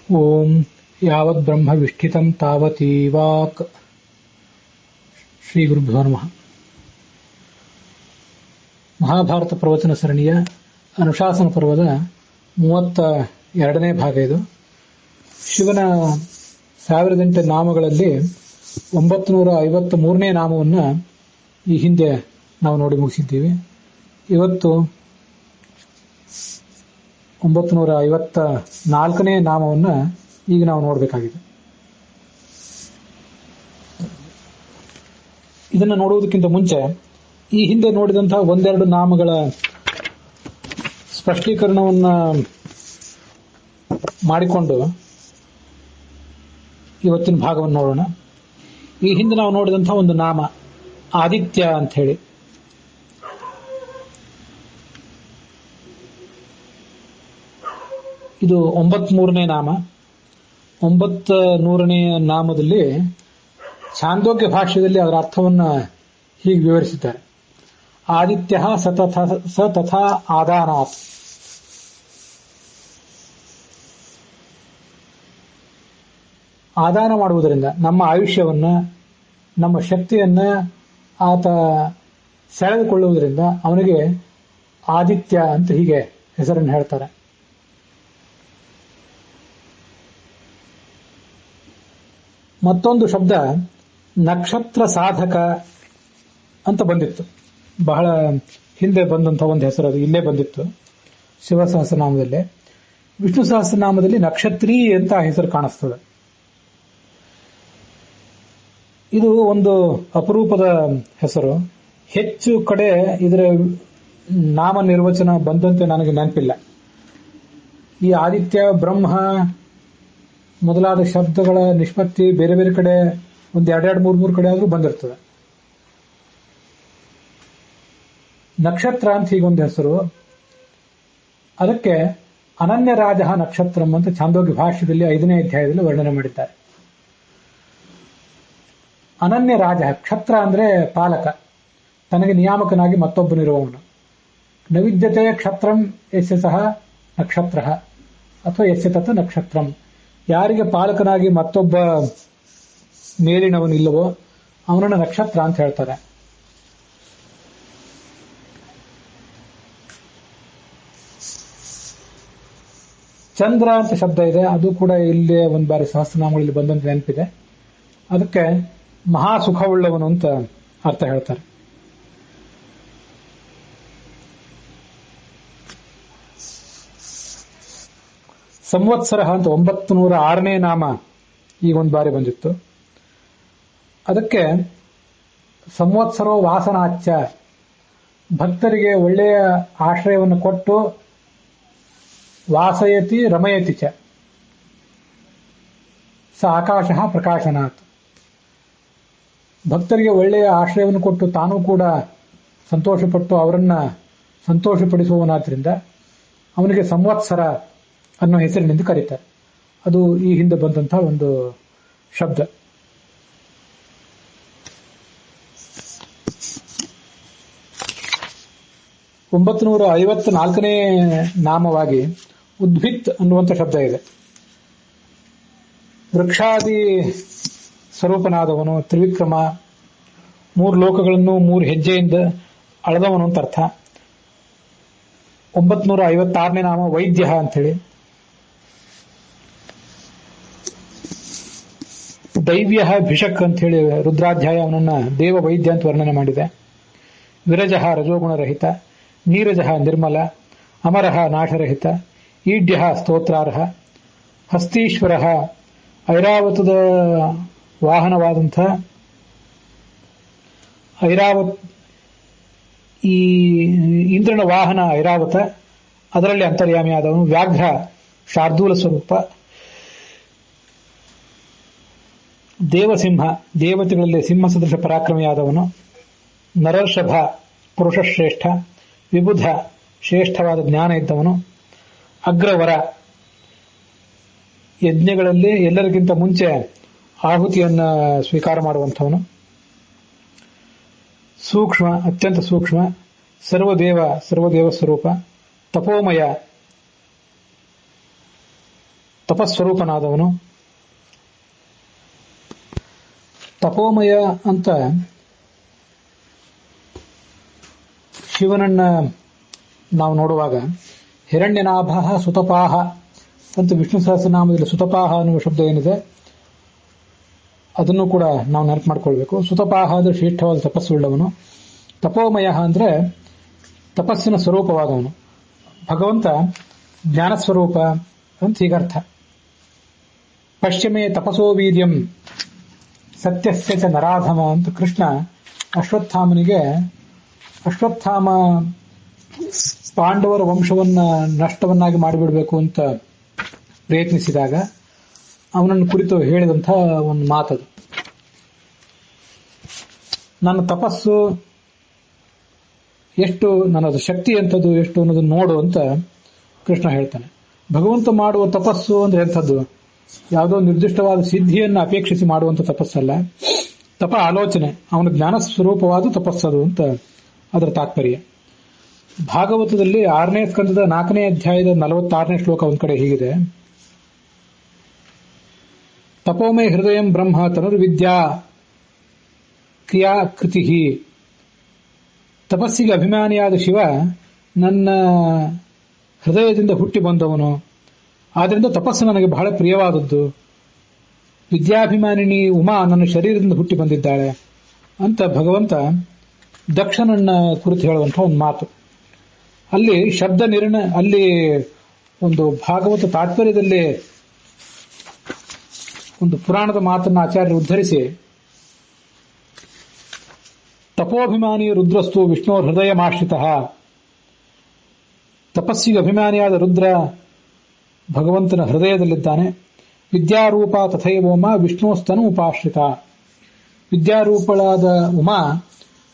ಓಂ ಯಾವತ್ ಬ್ರಹ್ಮ ವಿಷ್ಠಿತಂ ತಾವತೀವಾಕ್. ಶ್ರೀ ಗುರುಭ್ಯೋ ನಮಃ. ಮಹಾಭಾರತ ಪ್ರವಚನ ಸರಣಿಯ ಅನುಶಾಸನ ಪರ್ವದ 32ನೇ ಭಾಗ ಇದು. ಶಿವನ 1008 ನಾಮಗಳಲ್ಲಿ 953ನೇ ನಾಮವನ್ನು ಈ ಹಿಂದೆ ನಾವು ನೋಡಿ ಮುಗಿಸಿದ್ದೀವಿ. ಇವತ್ತು 954ನೇ ನಾಮವನ್ನು ಈಗ ನಾವು ನೋಡಬೇಕಾಗಿದೆ. ಇದನ್ನು ನೋಡುವುದಕ್ಕಿಂತ ಮುಂಚೆ ಈ ಹಿಂದೆ ನೋಡಿದಂತಹ ಒಂದೆರಡು ನಾಮಗಳ ಸ್ಪಷ್ಟೀಕರಣವನ್ನು ಮಾಡಿಕೊಂಡು ಇವತ್ತಿನ ಭಾಗವನ್ನು ನೋಡೋಣ. ಈ ಹಿಂದೆ ನಾವು ನೋಡಿದಂತಹ ಒಂದು ನಾಮ ಆದಿತ್ಯ ಅಂತ ಹೇಳಿ. ಇದು 93ನೇ ನಾಮ. 900ನೇ ನಾಮದಲ್ಲಿ ಛಾಂದೋಗ್ಯ ಭಾಷ್ಯದಲ್ಲಿ ಅದರ ಅರ್ಥವನ್ನು ಹೀಗೆ ವಿವರಿಸಿದ್ದಾರೆ. ಆದಿತ್ಯ ಸ ತಥಾ ಆದಾನಾತ್. ಆದಾನ ಮಾಡುವುದರಿಂದ ನಮ್ಮ ಆಯುಷ್ಯವನ್ನ, ನಮ್ಮ ಶಕ್ತಿಯನ್ನ ಆತ ಸೆಳೆದುಕೊಳ್ಳುವುದರಿಂದ ಅವನಿಗೆ ಆದಿತ್ಯ ಅಂತ ಹೀಗೆ ಹೆಸರನ್ನು ಹೇಳ್ತಾರೆ. ಮತ್ತೊಂದು ಶಬ್ದ ನಕ್ಷತ್ರ ಸಾಧಕ ಅಂತ ಬಂದಿತ್ತು. ಬಹಳ ಹಿಂದೆ ಬಂದಂತಹ ಒಂದು ಹೆಸರು, ಅದು ಇಲ್ಲೇ ಬಂದಿತ್ತು ಶಿವ ಸಹಸ್ರನಾಮದಲ್ಲಿ. ವಿಷ್ಣು ಸಹಸ್ರನಾಮದಲ್ಲಿ ನಕ್ಷತ್ರಿ ಅಂತ ಹೆಸರು ಕಾಣಿಸ್ತದೆ. ಇದು ಒಂದು ಅಪರೂಪದ ಹೆಸರು. ಹೆಚ್ಚು ಕಡೆ ಇದರ ನಾಮ ನಿರ್ವಚನ ಬಂದಂತೆ ನನಗೆ ನೆನಪಿಲ್ಲ. ಈ ಆದಿತ್ಯ, ಬ್ರಹ್ಮ ಮೊದಲಾದ ಶಬ್ದಗಳ ನಿಷ್ಪತ್ತಿ ಬೇರೆ ಬೇರೆ ಕಡೆ ಒಂದು 2-3 ಕಡೆ ಆದ್ರೂ ಬಂದಿರ್ತದೆ. ನಕ್ಷತ್ರ ಅಂತ ಹೀಗೊಂದು ಹೆಸರು. ಅದಕ್ಕೆ ಅನನ್ಯ ರಾಜ ನಕ್ಷತ್ರಂ ಅಂತ ಛಾಂದೋಗ್ಯ ಭಾಷ್ಯದಲ್ಲಿ 5ನೇ ಅಧ್ಯಾಯದಲ್ಲಿ ವರ್ಣನೆ ಮಾಡಿದ್ದಾರೆ. ಅನನ್ಯ ರಾಜ, ಕ್ಷತ್ರ ಅಂದ್ರೆ ಪಾಲಕ, ತನಗೆ ನಿಯಾಮಕನಾಗಿ ಮತ್ತೊಬ್ಬನಿರುವವನು. ನವಿದ್ಯತೆ ಕ್ಷತ್ರಂ ಯಸ್ಯ ಸಹ ನಕ್ಷತ್ರ ಅಥವಾ ಯಸ್ಯ ತತ್ ನಕ್ಷತ್ರಂ. ಯಾರಿಗೆ ಪಾಲಕನಾಗಿ ಮತ್ತೊಬ್ಬ ಮೇಲಿನವನಿಲ್ಲವೋ ಅವನನ್ನು ನಕ್ಷತ್ರ ಅಂತ ಹೇಳ್ತಾರೆ. ಚಂದ್ರ ಅಂತ ಶಬ್ದ ಇದೆ, ಅದು ಕೂಡ ಇಲ್ಲಿ ಒಂದು ಬಾರಿ ಸಹಸ್ರನಾಮಗಳಲ್ಲಿ ಬಂದಂತೆ ನೆನಪಿದೆ. ಅದಕ್ಕೆ ಮಹಾ ಸುಖವುಳ್ಳವನು ಅಂತ ಅರ್ಥ ಹೇಳ್ತಾರೆ. ಸಂವತ್ಸರ ಅಂತ 906ನೇ ನಾಮ ಈಗ ಒಂದು ಬಾರಿ ಬಂದಿತ್ತು. ಅದಕ್ಕೆ ಸಂವತ್ಸರೋ ವಾಸನಾಚ್ಯ, ಭಕ್ತರಿಗೆ ಒಳ್ಳೆಯ ಆಶ್ರಯವನ್ನು ಕೊಟ್ಟು ವಾಸಯತಿ ರಮಯತಿ ಚ ಸ ಆಕಾಶ ಪ್ರಕಾಶನಾತ್. ಭಕ್ತರಿಗೆ ಒಳ್ಳೆಯ ಆಶ್ರಯವನ್ನು ಕೊಟ್ಟು ತಾನೂ ಕೂಡ ಸಂತೋಷಪಟ್ಟು ಅವರನ್ನ ಸಂತೋಷಪಡಿಸುವವನಾದ್ರಿಂದ ಅವನಿಗೆ ಸಂವತ್ಸರ ಅನ್ನೋ ಹೆಸರಿನಿಂದ ಕರೀತಾರೆ. ಅದು ಈ ಹಿಂದೆ ಬಂದಂತಹ ಒಂದು ಶಬ್ದ. ಒಂಬತ್ತು 954ನೇ ನಾಮವಾಗಿ ಉದ್ಭಿತ್ ಅನ್ನುವಂಥ ಶಬ್ದ ಇದೆ. ವೃಕ್ಷಾದಿ ಸ್ವರೂಪನಾದವನು, ತ್ರಿವಿಕ್ರಮ, 3 ಲೋಕಗಳನ್ನು 3 ಹೆಜ್ಜೆಯಿಂದ ಅಳೆದವನು ಅಂತ ಅರ್ಥ. 956ನೇ ನಾಮ ವೈದ್ಯ ಅಂತ ಹೇಳಿ. ದೈವ್ಯ ಭಿಷಕ್ ಅಂತ ಹೇಳಿ ರುದ್ರಾಧ್ಯಾಯ ಅವನನ್ನ ದೇವ ವೈದ್ಯ ಅಂತ ವರ್ಣನೆ ಮಾಡಿದೆ. ವಿರಜಃ ರಜೋಗುಣರಹಿತ, ನೀರಜಃ ನಿರ್ಮಲ, ಅಮರಃ ನಾಶರಹಿತ, ಈಡ್ಯ ಸ್ತೋತ್ರಾರ್ಹ, ಹಸ್ತೀಶ್ವರ ಐರಾವತದ ವಾಹನವಾದಂಥ ಈ ಇಂದ್ರನ ವಾಹನ ಐರಾವತ, ಅದರಲ್ಲಿ ಅಂತರ್ಯಾಮಿಯಾದವನು. ವ್ಯಾಘ್ರ ಶಾರ್ದೂಲ ಸ್ವರೂಪ. ದೇವಸಿಂಹ, ದೇವತೆಗಳಲ್ಲಿ ಸಿಂಹ ಸದೃಶ ಪರಾಕ್ರಮಿಯಾದವನು. ನರರ್ಷಭ ಪುರುಷಶ್ರೇಷ್ಠ, ವಿಬುಧ ಶ್ರೇಷ್ಠವಾದ ಜ್ಞಾನ ಇದ್ದವನು. ಅಗ್ರವರ, ಯಜ್ಞಗಳಲ್ಲಿ ಎಲ್ಲರಿಗಿಂತ ಮುಂಚೆ ಆಹುತಿಯನ್ನ ಸ್ವೀಕಾರ ಮಾಡುವಂಥವನು. ಸೂಕ್ಷ್ಮ, ಅತ್ಯಂತ ಸೂಕ್ಷ್ಮ. ಸರ್ವದೇವ ಸ್ವರೂಪ. ತಪೋಮಯ, ತಪಸ್ವರೂಪನಾದವನು. ತಪೋಮಯ ಅಂತ ಶಿವನನ್ನ ನಾವು ನೋಡುವಾಗ ಹಿರಣ್ಯನಾಭ ಸುತಪಾಹ ಅಂತ ವಿಷ್ಣು ಸಹಸ್ರನಾಮದಲ್ಲಿ ಸುತಪಾಹ ಅನ್ನುವ ಶಬ್ದ ಏನಿದೆ ಅದನ್ನು ಕೂಡ ನಾವು ನೆನಪು ಮಾಡ್ಕೊಳ್ಬೇಕು. ಸುತಪಾಹ ಅಂದ್ರೆ ಶ್ರೇಷ್ಠವಾದ ತಪಸ್ಸುಳ್ಳವನು. ತಪೋಮಯ ಅಂದ್ರೆ ತಪಸ್ಸಿನ ಸ್ವರೂಪವಾದವನು. ಭಗವಂತ ಜ್ಞಾನ ಸ್ವರೂಪ ಅಂತ ಹೀಗರ್ಥ. ಪಶ್ಚಿಮೇ ತಪಸೋ ವೀರ್ಯಂ ಸತ್ಯಸ್ಯ ಚ ನರಾಧಮ ಅಂತ ಕೃಷ್ಣ ಅಶ್ವತ್ಥಾಮ ಪಾಂಡವರ ವಂಶವನ್ನ ನಷ್ಟವನ್ನಾಗಿ ಮಾಡಿಬಿಡಬೇಕು ಅಂತ ಪ್ರಯತ್ನಿಸಿದಾಗ ಅವನನ್ನು ಕುರಿತು ಹೇಳಿದಂಥ ಒಂದು ಮಾತದು. ನನ್ನ ತಪಸ್ಸು ಎಷ್ಟು, ನನ್ನದು ಶಕ್ತಿ ಎಂಥದ್ದು ಎಷ್ಟು ಅನ್ನೋದನ್ನು ನೋಡು ಅಂತ ಕೃಷ್ಣ ಹೇಳ್ತಾನೆ. ಭಗವಂತ ಮಾಡುವ ತಪಸ್ಸು ಅಂದ್ರೆ ಎಂಥದ್ದು? ಯಾವುದೋ ನಿರ್ದಿಷ್ಟವಾದ ಸಿದ್ಧಿಯನ್ನು ಅಪೇಕ್ಷಿಸಿ ಮಾಡುವಂಥ ತಪಸ್ಸಲ್ಲ. ತಪ ಆಲೋಚನೆ, ಅವನ ಜ್ಞಾನ ಸ್ವರೂಪವಾದ ತಪಸ್ಸದು ಅಂತ ಅದರ ತಾತ್ಪರ್ಯ. ಭಾಗವತದಲ್ಲಿ 6ನೇ ಸ್ಕಂದದ 4ನೇ ಅಧ್ಯಾಯದ 46ನೇ ಶ್ಲೋಕ ಒಂದ್ ಕಡೆ ಹೀಗಿದೆ: ತಪೋಮೇ ಹೃದಯ ಬ್ರಹ್ಮ ತನುರ್ವಿದ್ಯಾ ಕ್ರಿಯಾ ಕೃತಿ. ತಪಸ್ಸಿಗೆ ಅಭಿಮಾನಿಯಾದ ಶಿವ ನನ್ನ ಹೃದಯದಿಂದ ಹುಟ್ಟಿ ಬಂದವನು, ಆದ್ದರಿಂದ ತಪಸ್ಸು ನನಗೆ ಬಹಳ ಪ್ರಿಯವಾದದ್ದು. ವಿದ್ಯಾಭಿಮಾನಿನಿ ಉಮಾ ನನ್ನ ಶರೀರದಿಂದ ಹುಟ್ಟಿ ಬಂದಿದ್ದಾಳೆ ಅಂತ ಭಗವಂತ ದಕ್ಷನನ್ನ ಕುರಿತು ಹೇಳುವಂತಹ ಒಂದು ಮಾತು. ಅಲ್ಲಿ ಶಬ್ದ ಅಲ್ಲಿ ಒಂದು ಭಾಗವತ ತಾತ್ಪರ್ಯದಲ್ಲಿ ಒಂದು ಪುರಾಣದ ಮಾತನ್ನು ಆಚಾರ್ಯರು ಉದ್ಧರಿಸಿ, ತಪೋಭಿಮಾನಿ ರುದ್ರಸ್ತು ವಿಷ್ಣು ಹೃದಯಮಾಶ್ರಿತ. ತಪಸ್ಸಿಗೆ ಅಭಿಮಾನಿಯಾದ ರುದ್ರ ಭಗವಂತನ ಹೃದಯದಲ್ಲಿದ್ದಾನೆ. ವಿದ್ಯಾರೂಪ ತಥೈವೋಮ ವಿಷ್ಣುಸ್ತನು ಉಪಾಶ್ರಿತ. ವಿದ್ಯಾರೂಪಳಾದ ಉಮಾ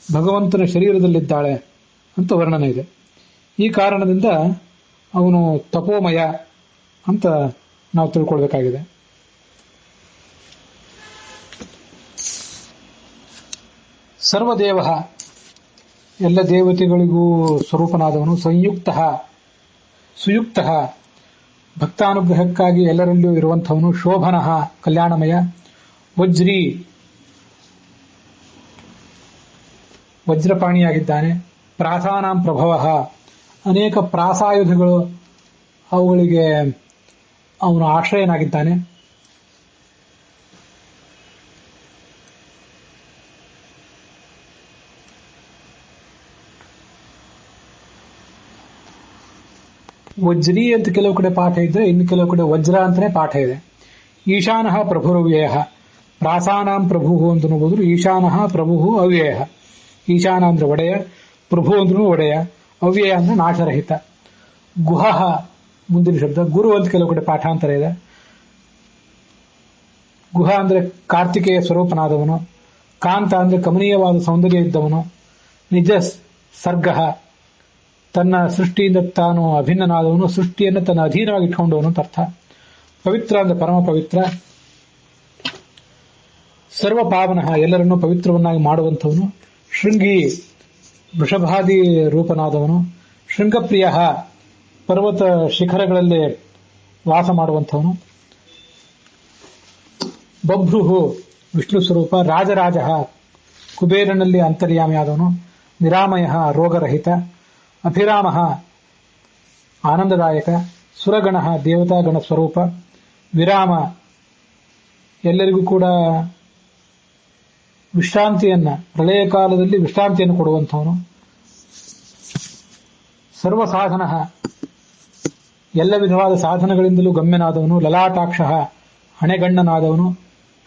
ಭಗವಂತನ ಶರೀರದಲ್ಲಿದ್ದಾಳೆ ಅಂತ ವರ್ಣನೆ ಇದೆ. ಈ ಕಾರಣದಿಂದ ಅವನು ತಪೋಮಯ ಅಂತ ನಾವು ತಿಳ್ಕೊಳ್ಬೇಕಾಗಿದೆ. ಸರ್ವದೇವ, ಎಲ್ಲ ದೇವತೆಗಳಿಗೂ ಸ್ವರೂಪನಾದವನು. ಸುಯುಕ್ತ ಭಕ್ತಾನುಗ್ರಹಕ್ಕಾಗಿ ಎಲ್ಲರಲ್ಲಿಯೂ ಇರುವಂಥವನು. ಶೋಭನಃ ಕಲ್ಯಾಣಮಯ. ವಜ್ರಪಾಣಿಯಾಗಿದ್ದಾನೆ. ಪ್ರಾಸಾನಾಂ ಪ್ರಭವ, ಅನೇಕ ಪ್ರಾಸಾಯುಧಗಳು ಅವುಗಳಿಗೆ ಅವನು ಆಶ್ರಯನಾಗಿದ್ದಾನೆ. ವಜ್ರಿ ಅಂತ ಕೆಲವು ಕಡೆ ಪಾಠ ಇದ್ರೆ, ಇನ್ನು ಕೆಲವು ಕಡೆ ವಜ್ರ ಅಂತಾನೆ ಪಾಠ ಇದೆ. ಈಶಾನಃ ಪ್ರಭುರವ್ಯಯ. ಪ್ರಾಸಾನಾಂ ಪ್ರಭು ಅಂತ ನೋಡಿದ್ರು ಈಶಾನಃ ಪ್ರಭು ಅವ್ಯಯ. ಈಶಾನ ಅಂದ್ರೆ ಒಡೆಯ, ಪ್ರಭು ಅಂದ್ರೂ ಒಡೆಯ, ಅವ್ಯಯ ಅಂದ್ರೆ ನಾಶರಹಿತ. ಗುಹ ಮುಂದಿನ ಶಬ್ದ. ಗುರು ಅಂತ ಕೆಲವು ಕಡೆ ಪಾಠಾಂತರ ಇದೆ. ಗುಹ ಅಂದ್ರೆ ಕಾರ್ತಿಕೇಯ ಸ್ವರೂಪನಾದವನು. ಕಾಂತ ಅಂದ್ರೆ ಕಮನೀಯವಾದ ಸೌಂದರ್ಯ ಇದ್ದವನು. ನಿಜ ಸರ್ಗ, ತನ್ನ ಸೃಷ್ಟಿಯಿಂದ ತಾನು ಅಭಿನ್ನನಾದವನು, ಸೃಷ್ಟಿಯನ್ನು ತನ್ನ ಅಧೀನವಾಗಿ ಇಟ್ಕೊಂಡವನು ಅಂತ ಅರ್ಥ. ಪವಿತ್ರ ಅಂದ್ರೆ ಪರಮ ಪವಿತ್ರ. ಸರ್ವ ಪಾವನಃ, ಎಲ್ಲರನ್ನೂ ಪವಿತ್ರವನ್ನಾಗಿ ಮಾಡುವಂಥವನು. ಶೃಂಗಿ, ವೃಷಭಾದಿ ರೂಪನಾದವನು. ಶೃಂಗಪ್ರಿಯ, ಪರ್ವತ ಶಿಖರಗಳಲ್ಲಿ ವಾಸ ಮಾಡುವಂಥವನು. ಬಭ್ರುಹು, ವಿಷ್ಣು ಸ್ವರೂಪ. ರಾಜರಾಜ, ಕುಬೇರನಲ್ಲಿ ಅಂತರ್ಯಾಮಿಯಾದವನು. ನಿರಾಮಯ, ರೋಗರಹಿತ. ಅಭಿರಾಮ, ಆನಂದದಾಯಕ. ಸುರಗಣ, ದೇವತಾಗಣ ಸ್ವರೂಪ. ವಿರಾಮ, ಎಲ್ಲರಿಗೂ ಕೂಡ ವಿಶ್ರಾಂತಿಯನ್ನ, ಪ್ರಳಯ ಕಾಲದಲ್ಲಿ ವಿಶ್ರಾಂತಿಯನ್ನು ಕೊಡುವಂಥವನು. ಸರ್ವ ಸಾಧನ, ಎಲ್ಲ ವಿಧವಾದ ಸಾಧನಗಳಿಂದಲೂ ಗಮ್ಯನಾದವನು. ಲಲಾಟಾಕ್ಷ, ಹಣೆಗಣ್ಣನಾದವನು.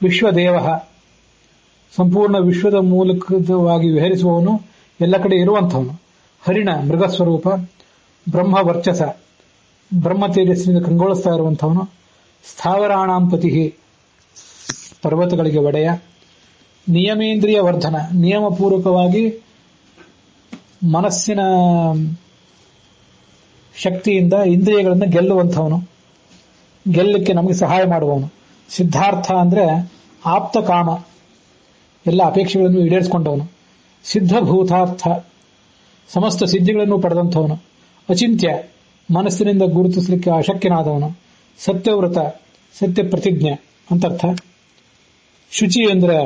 ವಿಶ್ವದೇವ, ಸಂಪೂರ್ಣ ವಿಶ್ವದ ಮೂಲಕವಾಗಿ ವಿಹರಿಸುವವನು, ಎಲ್ಲ ಕಡೆ ಇರುವಂಥವನು. ಹರಿಣ, ಮೃಗಸ್ವರೂಪ. ಬ್ರಹ್ಮ ವರ್ಚಸ, ಬ್ರಹ್ಮ ತೇಜಸ್ಸಿನಿಂದ ಕಂಗೊಳಿಸ್ತಾ ಇರುವಂಥವನು. ಸ್ಥಾವರಾಣಾಂ ಪತಿ, ಪರ್ವತಗಳಿಗೆ ಒಡೆಯ. ನಿಯಮೇಂದ್ರಿಯ ವರ್ಧನ, ನಿಯಮಪೂರ್ವಕವಾಗಿ ಮನಸ್ಸಿನ ಶಕ್ತಿಯಿಂದ ಇಂದ್ರಿಯಗಳನ್ನು ಗೆಲ್ಲುವಂಥವನು, ಗೆಲ್ಲಕ್ಕೆ ನಮಗೆ ಸಹಾಯ ಮಾಡುವವನು. ಸಿದ್ಧಾರ್ಥ ಅಂದ್ರೆ ಆಪ್ತ ಕಾಮ, ಎಲ್ಲ ಅಪೇಕ್ಷೆಗಳನ್ನು ಈಡೇರಿಸಿಕೊಂಡವನು. ಸಿದ್ಧಭೂತಾರ್ಥ, ಸಮಸ್ತ ಸಿದ್ಧಿಗಳನ್ನು ಪಡೆದಂಥವನು. ಅಚಿಂತ್ಯ, ಮನಸ್ಸಿನಿಂದ ಗುರುತಿಸಲಿಕ್ಕೆ ಅಶಕ್ಯನಾದವನು. ಸತ್ಯವ್ರತ, ಸತ್ಯ ಪ್ರತಿಜ್ಞೆ ಅಂತ ಅರ್ಥ. ಶುಚಿ ಅಂದ್ರೆ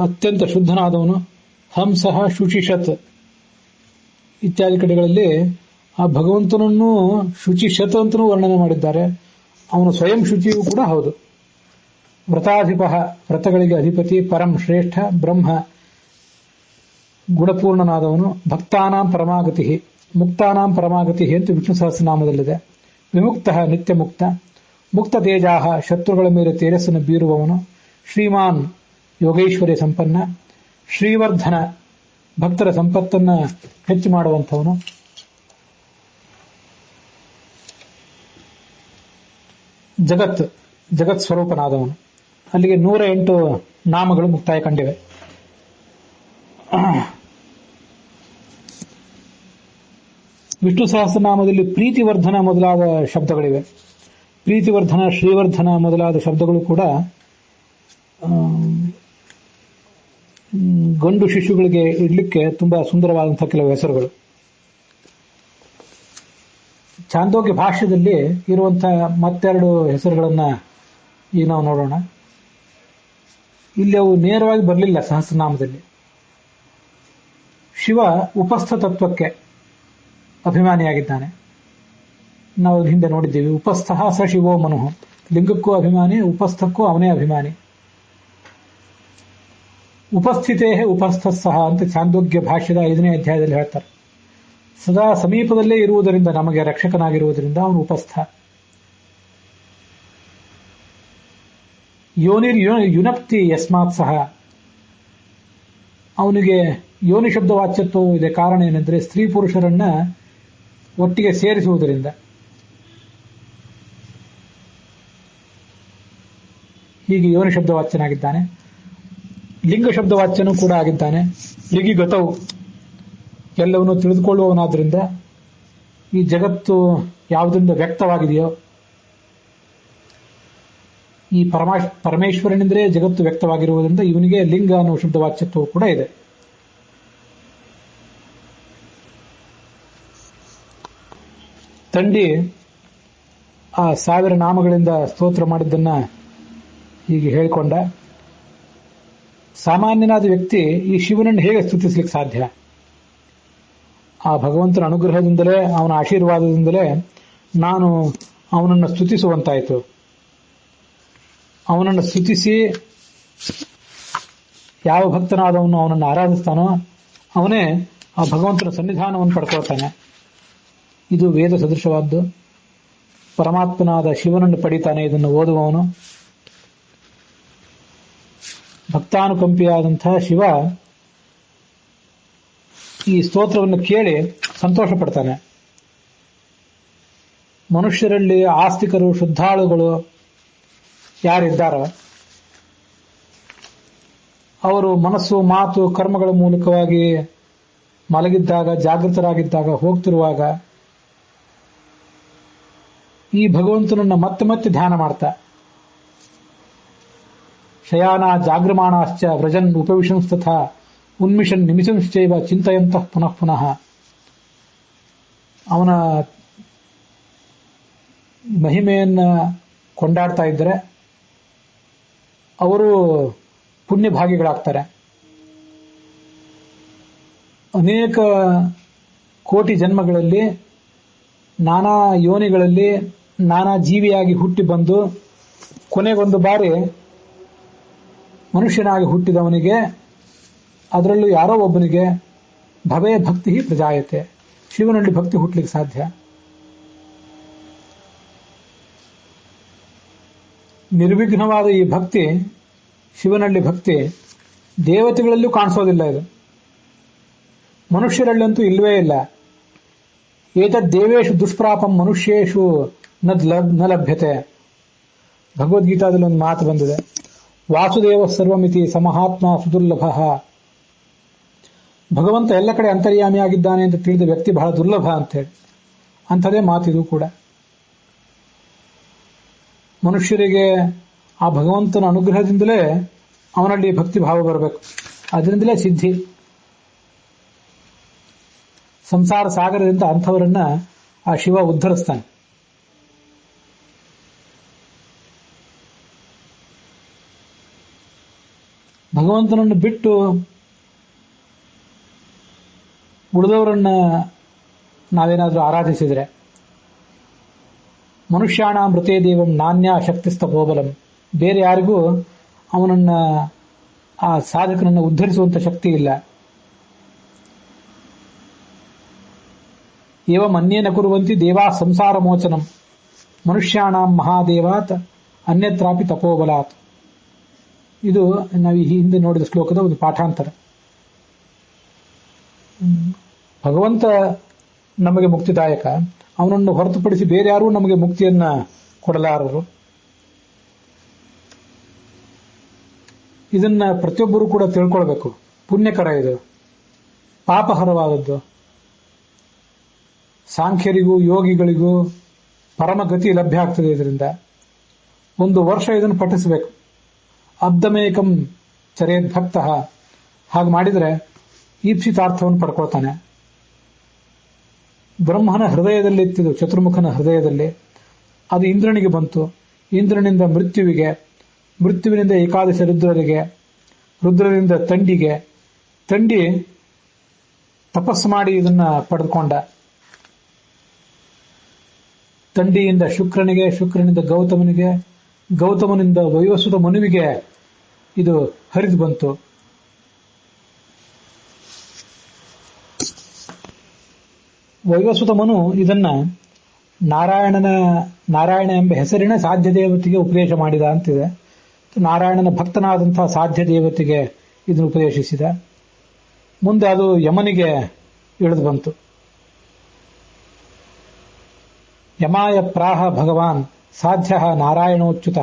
ಅತ್ಯಂತ ಶುದ್ಧನಾದವನು. ಹಂಸಃ ಶುಚಿಷತ್ ಇತ್ಯಾದಿ ಕಡೆಗಳಲ್ಲಿ ಆ ಭಗವಂತನನ್ನು ಶುಚಿಷತ್ ಅಂತಲೂ ವರ್ಣನೆ ಮಾಡಿದ್ದಾರೆ. ಅವನು ಸ್ವಯಂ ಶುಚಿಯೂ ಕೂಡ ಹೌದು. ವ್ರತಾಧಿಪ, ವ್ರತಗಳಿಗೆ ಅಧಿಪತಿ. ಪರಂ ಶ್ರೇಷ್ಠ, ಬ್ರಹ್ಮ ಗುಣಪೂರ್ಣನಾದವನು. ಭಕ್ತಾನಾಂ ಪರಮಾಗತಿ, ಮುಕ್ತಾನಾಂ ಪರಮಾಗತಿ ಅಂತ ವಿಷ್ಣು ಸಹಸ್ರನಾಮದಲ್ಲಿದೆ. ವಿಮುಕ್ತ, ನಿತ್ಯ ಮುಕ್ತ. ಮುಕ್ತ ತೇಜಾಹ, ಶತ್ರುಗಳ ಮೇಲೆ ತೇಜಸ್ಸನ್ನು ಬೀರುವವನು. ಶ್ರೀಮಾನ್, ಯೋಗೈಶ್ವರ್ಯ ಸಂಪನ್ನ. ಶ್ರೀವರ್ಧನ, ಭಕ್ತರ ಸಂಪತ್ತನ್ನ ಹೆಚ್ಚು ಮಾಡುವಂಥವನು. ಜಗತ್, ಜಗತ್ ಸ್ವರೂಪನಾದವನು. ಅಲ್ಲಿಗೆ 108 ನಾಮಗಳು ಮುಕ್ತಾಯ ಕಂಡಿವೆ. ವಿಷ್ಣು ಸಹಸ್ರನಾಮದಲ್ಲಿ ಪ್ರೀತಿವರ್ಧನ ಮೊದಲಾದ ಶಬ್ದಗಳಿವೆ. ಪ್ರೀತಿವರ್ಧನ, ಶ್ರೀವರ್ಧನ ಮೊದಲಾದ ಶಬ್ದಗಳು ಕೂಡ ಗಂಡು ಶಿಶುಗಳಿಗೆ ಇಡ್ಲಿಕ್ಕೆ ತುಂಬಾ ಸುಂದರವಾದಂತಹ ಕೆಲವು ಹೆಸರುಗಳು. ಛಾಂದೋಗ್ಯ ಭಾಷ್ಯದಲ್ಲಿ ಇರುವಂತಹ ಮತ್ತೆರಡು ಹೆಸರುಗಳನ್ನ ಈಗ ನಾವು ನೋಡೋಣ. ಇಲ್ಲಿ ಅವು ನೇರವಾಗಿ ಬರಲಿಲ್ಲ ಸಹಸ್ರನಾಮದಲ್ಲಿ. ಶಿವ ಉಪಸ್ಥ ತತ್ವಕ್ಕೆ ಅಭಿಮಾನಿಯಾಗಿದ್ದಾನೆ. ನಾವು ಹಿಂದೆ ನೋಡಿದ್ದೀವಿ. ಉಪಸ್ಥ ಸ ಶಿವೋ ಮನು, ಲಿಂಗಕ್ಕೂ ಅಭಿಮಾನಿ, ಉಪಸ್ಥಕ್ಕೂ ಅವನೇ ಅಭಿಮಾನಿ. ಉಪಸ್ಥಿತೇ ಉಪಸ್ಥ ಸಹ ಅಂತ ಛಾಂದೋಗ್ಯ ಭಾಷ್ಯದ 5ನೇ ಅಧ್ಯಾಯದಲ್ಲಿ ಹೇಳ್ತಾರೆ. ಸದಾ ಸಮೀಪದಲ್ಲೇ ಇರುವುದರಿಂದ, ನಮಗೆ ರಕ್ಷಕನಾಗಿರುವುದರಿಂದ ಅವನು ಉಪಸ್ಥ. ಯೋನಿರ್ ಯುನಪ್ತಿ ಯಸ್ಮಾತ್ ಸಹ, ಅವನಿಗೆ ಯೋನಿ ಶಬ್ದ ವಾಚ್ಯತ್ವವೂ ಇದೆ. ಕಾರಣ ಏನೆಂದರೆ ಸ್ತ್ರೀ ಪುರುಷರನ್ನ ಒಟ್ಟಿಗೆ ಸೇರಿಸುವುದರಿಂದ. ಹೀಗೆ ಯೋನಿ ಶಬ್ದ ವಾಚ್ಯನಾಗಿದ್ದಾನೆ. ಲಿಂಗ ಶಬ್ದ ವಾಚ್ಯನೂ ಕೂಡ ಆಗಿದ್ದಾನೆ. ಲಿಗಿ ಗತವು, ಎಲ್ಲವನ್ನೂ ತಿಳಿದುಕೊಳ್ಳುವವನಾದ್ರಿಂದ ಈ ಜಗತ್ತು ಯಾವುದರಿಂದ ವ್ಯಕ್ತವಾಗಿದೆಯೋ, ಈ ಪರಮೇಶ್ವರನಿಂದಲೇ ಜಗತ್ತು ವ್ಯಕ್ತವಾಗಿರುವುದರಿಂದ ಇವನಿಗೆ ಲಿಂಗ ಅನ್ನೋ ಶಬ್ದ ವಾಚ್ಯತ್ವವು ಕೂಡ ಇದೆ. ತಂಡಿ ಆ 1000 ನಾಮಗಳಿಂದ ಸ್ತೋತ್ರ ಮಾಡಿದ್ದನ್ನ ಹೀಗೆ ಹೇಳಿಕೊಂಡ. ಸಾಮಾನ್ಯನಾದ ವ್ಯಕ್ತಿ ಈ ಶಿವನನ್ನು ಹೇಗೆ ಸ್ತುತಿಸಲಿಕ್ಕೆ ಸಾಧ್ಯ? ಆ ಭಗವಂತನ ಅನುಗ್ರಹದಿಂದಲೇ, ಅವನ ಆಶೀರ್ವಾದದಿಂದಲೇ ನಾನು ಅವನನ್ನು ಸ್ತುತಿಸುವಂತಾಯಿತು. ಅವನನ್ನು ಸ್ತುತಿಸಿ ಯಾವ ಭಕ್ತನಾದವನು ಅವನನ್ನು ಆರಾಧಿಸ್ತಾನೋ ಅವನೇ ಆ ಭಗವಂತನ ಸನ್ನಿಧಾನವನ್ನು ಪಡ್ಕೊಳ್ತಾನೆ. ಇದು ವೇದ ಸದೃಶವಾದ್ದು. ಪರಮಾತ್ಮನಾದ ಶಿವನನ್ನು ಪಡಿತಾನೆ ಇದನ್ನು ಓದುವವನು. ಭಕ್ತಾನುಕಂಪಿಯಾದಂತಹ ಶಿವ ಈ ಸ್ತೋತ್ರವನ್ನು ಕೇಳಿ ಸಂತೋಷ ಪಡ್ತಾನೆ. ಮನುಷ್ಯರಲ್ಲಿ ಆಸ್ತಿಕರು, ಶುದ್ಧಾಳುಗಳು ಯಾರಿದ್ದಾರೋ ಅವರು ಮನಸ್ಸು, ಮಾತು, ಕರ್ಮಗಳ ಮೂಲಕವಾಗಿ ಮಲಗಿದ್ದಾಗ, ಜಾಗೃತರಾಗಿದ್ದಾಗ, ಹೋಗ್ತಿರುವಾಗ ಈ ಭಗವಂತನನ್ನ ಮತ್ತೆ ಮತ್ತೆ ಧ್ಯಾನ ಮಾಡ್ತಾ, ಶಯಾನ ಜಾಗೃಮಾಣಾಶ್ಚ ವ್ರಜನ್ ಉಪವಿಶಂಸ್ತಥಾ ಉನ್ಮಿಷನ್ ನಿಮಿಷಂಶ್ಚೈವ ಚಿಂತಯಂತಃ ಪುನಃ ಪುನಃ, ಅವನ ಮಹಿಮೆಯನ್ನ ಕೊಂಡಾಡ್ತಾ ಇದ್ದರೆ ಅವರು ಪುಣ್ಯಭಾಗಿಗಳಾಗ್ತಾರೆ. ಅನೇಕ ಕೋಟಿ ಜನ್ಮಗಳಲ್ಲಿ, ನಾನಾ ಯೋನಿಗಳಲ್ಲಿ, ನಾನಾ ಜೀವಿಯಾಗಿ ಹುಟ್ಟಿ ಬಂದು ಕೊನೆಗೊಂದು ಬಾರಿ ಮನುಷ್ಯನಾಗಿ ಹುಟ್ಟಿದವನಿಗೆ, ಅದರಲ್ಲೂ ಯಾರೋ ಒಬ್ಬನಿಗೆ ಭವೇ ಭಕ್ತಿ ಪ್ರಜಾಯತೆ, ಶಿವನಲ್ಲಿ ಭಕ್ತಿ ಹುಟ್ಟಲಿಕ್ಕೆ ಸಾಧ್ಯ. ನಿರ್ವಿಘ್ನವಾದ ಈ ಭಕ್ತಿ, ಶಿವನಲ್ಲಿ ಭಕ್ತಿ ದೇವತೆಗಳಲ್ಲೂ ಕಾಣಿಸೋದಿಲ್ಲ. ಇದು ಮನುಷ್ಯರಲ್ಲಂತೂ ಇಲ್ಲವೇ ಇಲ್ಲ. ಏತದ್ ದೇವೇಶು ದುಷ್ಪ್ರಾಪಂ ಮನುಷ್ಯೇಶು ನ ಲಭ್ಯತೆ. ಭಗವದ್ಗೀತಾದಲ್ಲಿ ಒಂದು ಮಾತು ಬಂದಿದೆ, ವಾಸುದೇವ ಸರ್ವಮಿತಿ ಸಮಹಾತ್ಮ ಸುದುರ್ಲಭ. ಭಗವಂತ ಎಲ್ಲ ಕಡೆ ಅಂತರ್ಯಾಮಿಯಾಗಿದ್ದಾನೆ ಅಂತ ತಿಳಿದ ವ್ಯಕ್ತಿ ಬಹಳ ದುರ್ಲಭ ಅಂತೇಳಿ. ಅಂಥದೇ ಮಾತಿದು ಕೂಡ. ಮನುಷ್ಯರಿಗೆ ಆ ಭಗವಂತನ ಅನುಗ್ರಹದಿಂದಲೇ ಅವನಲ್ಲಿ ಭಕ್ತಿ ಭಾವ ಬರಬೇಕು. ಅದರಿಂದಲೇ ಸಿದ್ಧಿ. ಸಂಸಾರ ಸಾಗರದಿಂದ ಅಂಥವರನ್ನ ಆ ಶಿವ ಉದ್ಧರಿಸ್ತಾನೆ. ಭಗವಂತನನ್ನು ಬಿಟ್ಟು ಉಳಿದವರನ್ನ ನಾವೇನಾದ್ರೂ ಆರಾಧಿಸಿದ್ರೆ, ಮನುಷ್ಯಾಣ ಮೃತೇ ದೇವಂ ನಾಣ್ಯ ಶಕ್ತಿಸ್ತಪೋಬಲಂ, ಬೇರೆ ಯಾರಿಗೂ ಅವನನ್ನ, ಆ ಸಾಧಕನನ್ನು ಉದ್ಧರಿಸುವಂತ ಶಕ್ತಿ ಇಲ್ಲ. ಏವಂ ಅನ್ಯೇನ ಕುರುವಂತಿ ದೇವಾ ಸಂಸಾರ ಮೋಚನಂ ಮನುಷ್ಯಾಣ ಮಹಾದೇವಾತ್ ಅನ್ಯತ್ರಾಪಿ ತಪೋಬಲಾತ್. ಇದು ನಾವು ಈ ಹಿಂದೆ ನೋಡಿದ ಶ್ಲೋಕದ ಒಂದು ಪಾಠಾಂತರ. ಭಗವಂತ ನಮಗೆ ಮುಕ್ತಿದಾಯಕ, ಅವನನ್ನು ಹೊರತುಪಡಿಸಿ ಬೇರೆ ಯಾರೂ ನಮಗೆ ಮುಕ್ತಿಯನ್ನ ಕೊಡಲಾರರು. ಇದನ್ನ ಪ್ರತಿಯೊಬ್ಬರೂ ಕೂಡ ತಿಳ್ಕೊಳ್ಬೇಕು. ಪುಣ್ಯಕರ ಇದು, ಪಾಪಹರವಾದದ್ದು. ಸಾಂಖ್ಯರಿಗೂ ಯೋಗಿಗಳಿಗೂ ಪರಮಗತಿ ಲಭ್ಯ ಆಗ್ತದೆ ಇದರಿಂದ. 1 ವರ್ಷ ಇದನ್ನು ಪಠಿಸಬೇಕು. ಅಬ್ದಮೇಕಂ ಚರೇದ್ ಭಕ್ತ, ಹಾಗೆ ಮಾಡಿದರೆ ಈಪ್ಸಿತಾರ್ಥವನ್ನು ಪಡ್ಕೊಳ್ತಾನೆ. ಬ್ರಹ್ಮನ ಹೃದಯದಲ್ಲಿತ್ತಿದ್ದು, ಚತುರ್ಮುಖನ ಹೃದಯದಲ್ಲಿ, ಅದು ಇಂದ್ರನಿಗೆ ಬಂತು. ಇಂದ್ರನಿಂದ ಮೃತ್ಯುವಿಗೆ, ಮೃತ್ಯುವಿನಿಂದ ಏಕಾದಶ ರುದ್ರರಿಗೆ, ರುದ್ರರಿಂದ ತಂಡಿಗೆ, ತಂಡಿ ತಪಸ್ಸು ಮಾಡಿ ಇದನ್ನ ಪಡೆದುಕೊಂಡ. ತಂಡಿಯಿಂದ ಶುಕ್ರನಿಗೆ, ಶುಕ್ರನಿಂದ ಗೌತಮನಿಗೆ, ಗೌತಮನಿಂದ ವೈವಸ್ವತ ಮನುವಿಗೆ ಇದು ಹರಿದು ಬಂತು. ವೈವಸ್ವತ ಮನು ಇದನ್ನ ನಾರಾಯಣ ಎಂಬ ಹೆಸರಿನ ಸಾಧ್ಯ ದೇವತೆಗೆ ಉಪದೇಶ ಮಾಡಿದ ಅಂತಿದೆ. ನಾರಾಯಣನ ಭಕ್ತನಾದಂತಹ ಸಾಧ್ಯ ದೇವತೆಗೆ ಇದನ್ನು ಉಪದೇಶಿಸಿದ. ಮುಂದೆ ಅದು ಯಮನಿಗೆ ಇಳಿದು ಬಂತು. ಯಮಾಯ ಪ್ರಾಹ ಭಗವಾನ್ ಸಾಧ್ಯ ನಾರಾಯಣೋಚ್ಯುತ.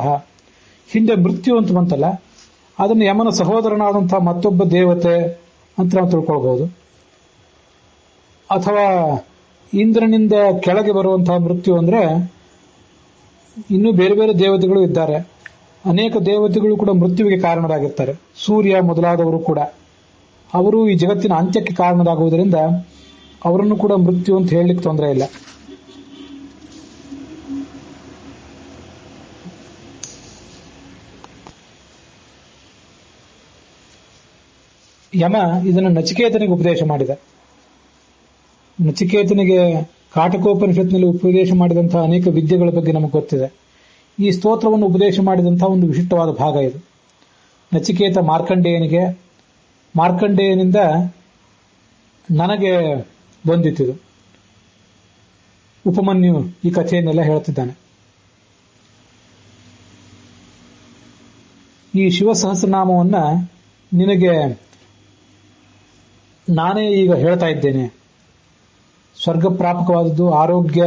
ಹಿಂದೆ ಮೃತ್ಯು ಅಂತ ಬಂತಲ್ಲ, ಅದನ್ನು ಯಮನ ಸಹೋದರನಾದಂತಹ ಮತ್ತೊಬ್ಬ ದೇವತೆ ಅಂತ ನಾವು ತಿಳ್ಕೊಳ್ಬಹುದು. ಅಥವಾ ಇಂದ್ರನಿಂದ ಕೆಳಗೆ ಬರುವಂತಹ ಮೃತ್ಯು ಅಂದ್ರೆ ಇನ್ನೂ ಬೇರೆ ಬೇರೆ ದೇವತೆಗಳು ಇದ್ದಾರೆ. ಅನೇಕ ದೇವತೆಗಳು ಕೂಡ ಮೃತ್ಯುವಿಗೆ ಕಾರಣರಾಗಿರ್ತಾರೆ. ಸೂರ್ಯ ಮೊದಲಾದವರು ಕೂಡ, ಅವರು ಈ ಜಗತ್ತಿನ ಅಂತ್ಯಕ್ಕೆ ಕಾರಣರಾಗುವುದರಿಂದ ಅವರನ್ನು ಕೂಡ ಮೃತ್ಯು ಅಂತ ಹೇಳಲಿಕ್ಕೆ ತೊಂದರೆ ಇಲ್ಲ. ಯಮ ಇದನ್ನು ನಚಿಕೇತನಿಗೆ ಉಪದೇಶ ಮಾಡಿದ. ನಚಿಕೇತನಿಗೆ ಕಾಟಕೋಪನಿಷತ್ನಲ್ಲಿ ಉಪದೇಶ ಮಾಡಿದಂತಹ ಅನೇಕ ವಿದ್ಯೆಗಳ ಬಗ್ಗೆ ನಮಗೆ ಗೊತ್ತಿದೆ. ಈ ಸ್ತೋತ್ರವನ್ನು ಉಪದೇಶ ಮಾಡಿದಂತಹ ಒಂದು ವಿಶಿಷ್ಟವಾದ ಭಾಗ ಇದು. ನಚಿಕೇತ ಮಾರ್ಕಂಡೇಯನಿಗೆ, ಮಾರ್ಕಂಡೇಯನಿಂದ ನನಗೆ ಬಂದಿತ್ತು. ಉಪಮನ್ಯು ಈ ಕಥೆಯನ್ನೆಲ್ಲ ಹೇಳ್ತಿದ್ದಾನೆ. ಈ ಶಿವಸಹಸ್ರನಾಮವನ್ನ ನಿನಗೆ ನಾನೇ ಈಗ ಹೇಳ್ತಾ ಇದ್ದೇನೆ. ಸ್ವರ್ಗಪ್ರಾಪಕವಾದದ್ದು, ಆರೋಗ್ಯ,